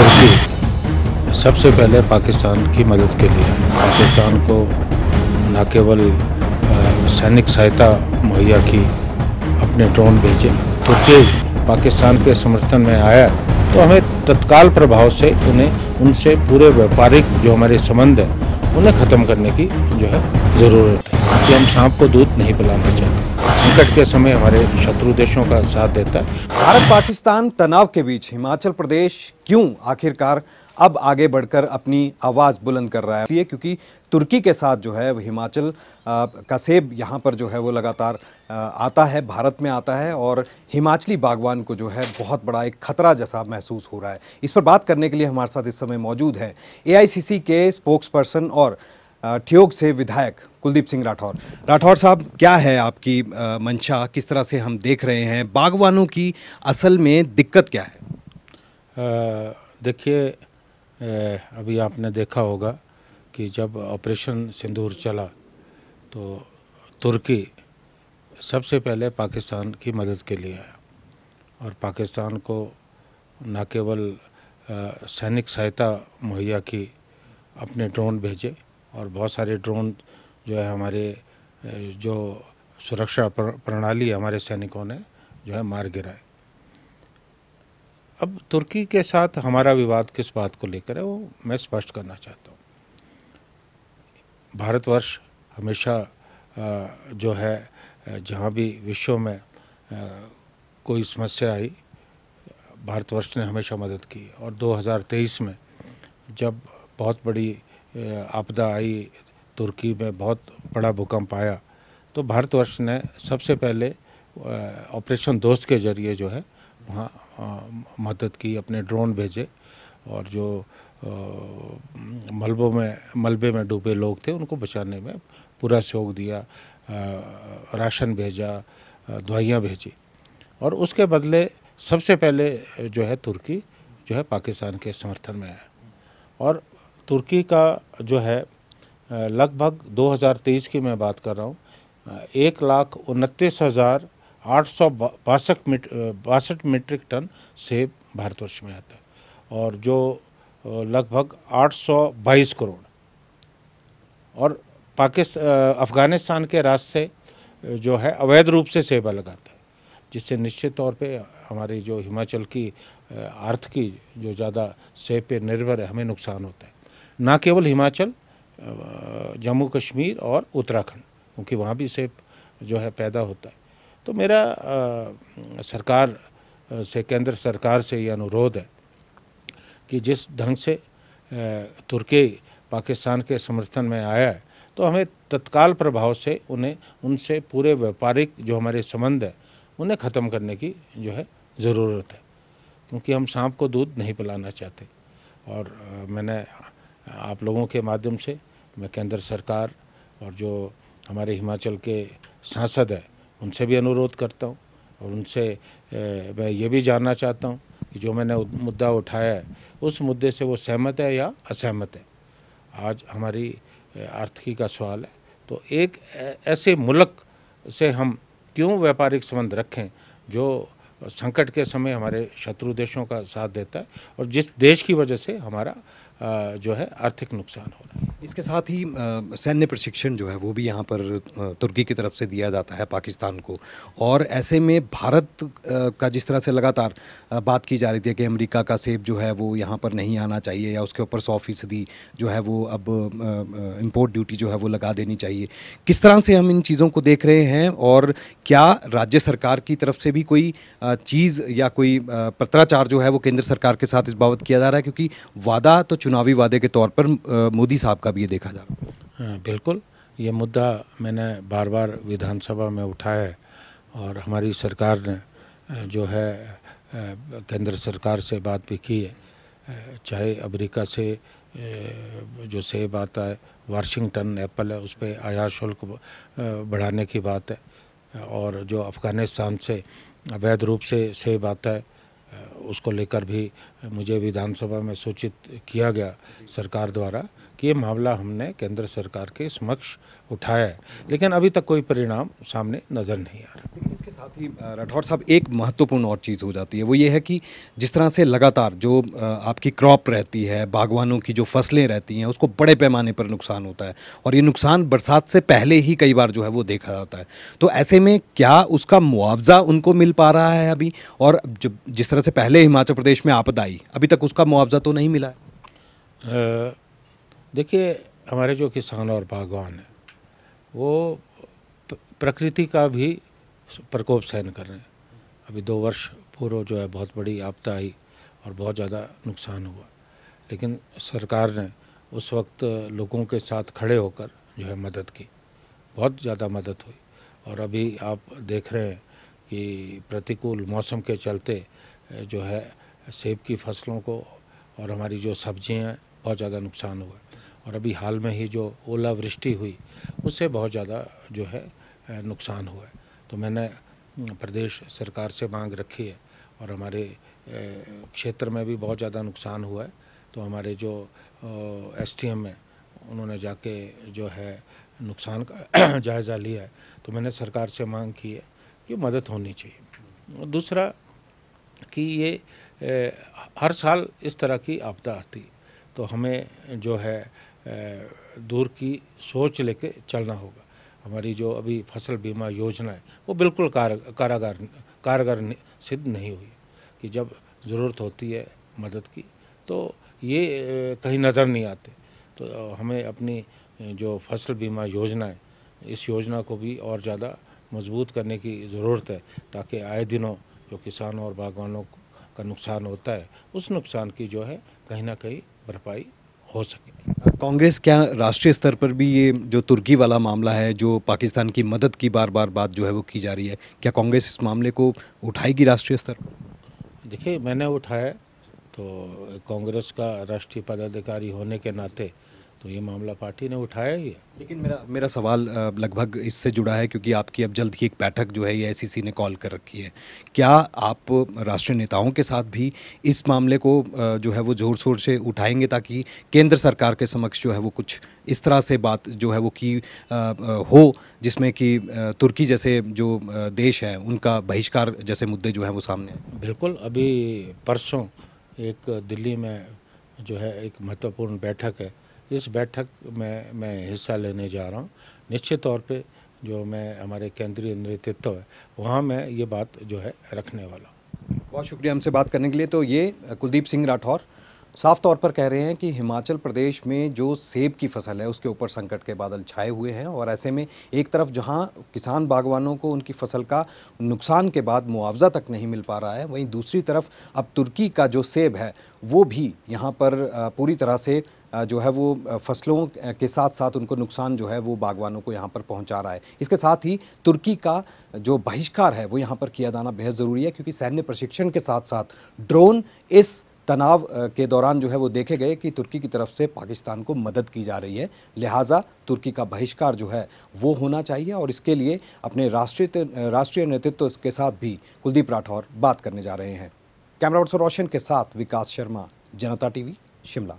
तुर्की सबसे पहले पाकिस्तान की मदद के लिए पाकिस्तान को न केवल सैनिक सहायता मुहैया की, अपने ड्रोन भेजे। तुर्की पाकिस्तान के समर्थन में आया तो हमें तत्काल प्रभाव से उनसे पूरे व्यापारिक जो हमारे संबंध है उन्हें ख़त्म करने की जो है ज़रूरत है कि हम सांप को दूध नहीं पिलाना चाहते। संकट के समय हमारे शत्रु देशों का साथ देता है। भारत पाकिस्तान तनाव के बीच हिमाचल प्रदेश क्यों आखिरकार अब आगे बढ़कर अपनी आवाज़ बुलंद कर रहा है? इसलिए क्योंकि तुर्की के साथ जो है हिमाचल का सेब यहाँ पर जो है वो लगातार आता है, भारत में आता है और हिमाचली बागवान को जो है बहुत बड़ा एक खतरा जैसा महसूस हो रहा है। इस पर बात करने के लिए हमारे साथ इस समय मौजूद हैं एआईसीसी के स्पोक्सपर्सन और ठियोग से विधायक कुलदीप सिंह राठौर साहब, क्या है आपकी मंशा? किस तरह से हम देख रहे हैं बागवानों की असल में दिक्कत क्या है? देखिए, अभी आपने देखा होगा कि जब ऑपरेशन सिंदूर चला तो तुर्की सबसे पहले पाकिस्तान की मदद के लिए आया और पाकिस्तान को न केवल सैनिक सहायता मुहैया की, अपने ड्रोन भेजे और बहुत सारे ड्रोन जो है हमारे जो सुरक्षा प्रणाली हमारे सैनिकों ने जो है मार गिराए। अब तुर्की के साथ हमारा विवाद किस बात को लेकर है वो मैं स्पष्ट करना चाहता हूँ। भारतवर्ष हमेशा जो है जहाँ भी विश्व में कोई समस्या आई, भारतवर्ष ने हमेशा मदद की और 2023 में जब बहुत बड़ी आपदा आई, तुर्की में बहुत बड़ा भूकंप आया, तो भारतवर्ष ने सबसे पहले ऑपरेशन दोस्त के ज़रिए जो है वहाँ मदद की, अपने ड्रोन भेजे और जो मलबे में डूबे लोग थे उनको बचाने में पूरा सहयोग दिया, राशन भेजा, दवाइयाँ भेजी और उसके बदले सबसे पहले जो है तुर्की जो है पाकिस्तान के समर्थन में आया और तुर्की का जो है लगभग 2023 की मैं बात कर रहा हूँ 1,29,862 मीट्रिक टन सेब भारतवर्ष में आता है और जो लगभग 822 करोड़ और अफ़गानिस्तान के रास्ते जो है अवैध रूप से सेब लगाता है, जिससे निश्चित तौर पे हमारी जो हिमाचल की आर्थिकी जो ज़्यादा सेब पे निर्भर है हमें नुकसान होता है। ना केवल हिमाचल, जम्मू कश्मीर और उत्तराखंड, क्योंकि वहाँ भी सेब जो है पैदा होता है। तो मेरा सरकार से, केंद्र सरकार से ये अनुरोध है कि जिस ढंग से तुर्की पाकिस्तान के समर्थन में आया है तो हमें तत्काल प्रभाव से उनसे पूरे व्यापारिक जो हमारे संबंध है उन्हें ख़त्म करने की जो है ज़रूरत है, क्योंकि हम सांप को दूध नहीं पिलाना चाहते। और मैंने आप लोगों के माध्यम से मैं केंद्र सरकार और जो हमारे हिमाचल के सांसद हैं उनसे भी अनुरोध करता हूं और उनसे मैं ये भी जानना चाहता हूं कि जो मैंने मुद्दा उठाया है उस मुद्दे से वो सहमत है या असहमत है। आज हमारी आर्थिकी का सवाल है, तो एक ऐसे मुल्क से हम क्यों व्यापारिक संबंध रखें जो संकट के समय हमारे शत्रु देशों का साथ देता है और जिस देश की वजह से हमारा जो है आर्थिक नुकसान हो रहा है। इसके साथ ही सैन्य प्रशिक्षण जो है वो भी यहाँ पर तुर्की की तरफ से दिया जाता है पाकिस्तान को और ऐसे में भारत का जिस तरह से लगातार बात की जा रही थी कि अमेरिका का सेब जो है वो यहाँ पर नहीं आना चाहिए या उसके ऊपर 100% जो है वो अब इम्पोर्ट ड्यूटी जो है वो लगा देनी चाहिए, किस तरह से हम इन चीज़ों को देख रहे हैं और क्या राज्य सरकार की तरफ से भी कोई चीज़ या कोई पत्राचार जो है वो केंद्र सरकार के साथ इस बाबत किया जा रहा है? क्योंकि वादा तो चुनावी वादे के तौर पर मोदी साहब का भी ये देखा जा रहा है। बिल्कुल, ये मुद्दा मैंने बार बार विधानसभा में उठाया है और हमारी सरकार ने जो है केंद्र सरकार से बात भी की है। चाहे अमेरिका से जो सेब आता है, वाशिंगटन एप्पल है, उस पर आयात शुल्क बढ़ाने की बात है और जो अफ़गानिस्तान से अवैध रूप से सेब आता है उसको लेकर भी मुझे विधानसभा में सूचित किया गया सरकार द्वारा कि ये मामला हमने केंद्र सरकार के समक्ष उठाया है, लेकिन अभी तक कोई परिणाम सामने नज़र नहीं आ रहा। लेकिन इसके साथ ही राठौर साहब एक महत्वपूर्ण और चीज़ हो जाती है, वो ये है कि जिस तरह से लगातार जो आपकी क्रॉप रहती है, बागवानों की जो फसलें रहती हैं, उसको बड़े पैमाने पर नुकसान होता है और ये नुकसान बरसात से पहले ही कई बार जो है वो देखा जाता है। तो ऐसे में क्या उसका मुआवजा उनको मिल पा रहा है अभी? और जब जिस तरह से पहले हिमाचल प्रदेश में आपदा आई, अभी तक उसका मुआवजा तो नहीं मिला है। देखिए, हमारे जो किसान और बागवान हैं वो प्रकृति का भी प्रकोप सहन कर रहे हैं। अभी 2 वर्ष पूर्व जो है बहुत बड़ी आपदा आई और बहुत ज़्यादा नुकसान हुआ, लेकिन सरकार ने उस वक्त लोगों के साथ खड़े होकर जो है मदद की, बहुत ज़्यादा मदद हुई। और अभी आप देख रहे हैं कि प्रतिकूल मौसम के चलते जो है सेब की फसलों को और हमारी जो सब्जियां हैं बहुत ज़्यादा नुकसान हुआ। और अभी हाल में ही जो ओलावृष्टि हुई उससे बहुत ज़्यादा जो है नुकसान हुआ है। तो मैंने प्रदेश सरकार से मांग रखी है और हमारे क्षेत्र में भी बहुत ज़्यादा नुकसान हुआ है, तो हमारे जो STM है उन्होंने जाके जो है नुकसान का जायज़ा लिया है। तो मैंने सरकार से मांग की है कि मदद होनी चाहिए। दूसरा कि ये हर साल इस तरह की आपदा आती, तो हमें जो है दूर की सोच लेके चलना होगा। हमारी जो अभी फसल बीमा योजना है वो बिल्कुल कारगर सिद्ध नहीं हुई कि जब ज़रूरत होती है मदद की तो ये कहीं नज़र नहीं आते। तो हमें अपनी जो फसल बीमा योजना है इस योजना को भी और ज़्यादा मजबूत करने की ज़रूरत है, ताकि आए दिनों जो किसानों और बागवानों का नुकसान होता है उस नुकसान की जो है कहीं ना कहीं भरपाई हो सके। कांग्रेस क्या राष्ट्रीय स्तर पर भी ये जो तुर्की वाला मामला है, जो पाकिस्तान की मदद की बार बार बात जो है वो की जा रही है, क्या कांग्रेस इस मामले को उठाएगी राष्ट्रीय स्तर पर? देखिए, मैंने उठाया तो कांग्रेस का राष्ट्रीय पदाधिकारी होने के नाते तो ये मामला पार्टी ने उठाया ही है। लेकिन मेरा सवाल लगभग इससे जुड़ा है, क्योंकि आपकी अब जल्द ही एक बैठक जो है ये SEC ने कॉल कर रखी है। क्या आप राष्ट्रीय नेताओं के साथ भी इस मामले को जो है वो ज़ोर शोर से उठाएंगे, ताकि केंद्र सरकार के समक्ष जो है वो कुछ इस तरह से बात जो है वो की हो, जिसमें कि तुर्की जैसे जो देश है उनका बहिष्कार जैसे मुद्दे जो है वो सामने आए? बिल्कुल, अभी परसों एक दिल्ली में जो है एक महत्वपूर्ण बैठक है, इस बैठक में मैं हिस्सा लेने जा रहा हूँ। निश्चित तौर पे जो मैं हमारे केंद्रीय नेतृत्व है वहाँ मैं ये बात जो है रखने वाला हूँ। बहुत शुक्रिया हमसे बात करने के लिए। तो ये कुलदीप सिंह राठौर साफ तौर पर कह रहे हैं कि हिमाचल प्रदेश में जो सेब की फसल है उसके ऊपर संकट के बादल छाए हुए हैं, और ऐसे में एक तरफ जहां किसान बागवानों को उनकी फसल का नुकसान के बाद मुआवजा तक नहीं मिल पा रहा है, वहीं दूसरी तरफ अब तुर्की का जो सेब है वो भी यहां पर पूरी तरह से जो है वो फसलों के साथ साथ उनको नुकसान जो है वो बागवानों को यहाँ पर पहुँचा रहा है। इसके साथ ही तुर्की का जो बहिष्कार है वो यहाँ पर किया जाना बेहद ज़रूरी है, क्योंकि सैन्य प्रशिक्षण के साथ साथ ड्रोन इस तनाव के दौरान जो है वो देखे गए कि तुर्की की तरफ से पाकिस्तान को मदद की जा रही है। लिहाजा तुर्की का बहिष्कार जो है वो होना चाहिए, और इसके लिए अपने राष्ट्रीय नेतृत्व के साथ भी कुलदीप राठौर बात करने जा रहे हैं। कैमरा पर्सन रोशन के साथ विकास शर्मा, जनता TV, शिमला।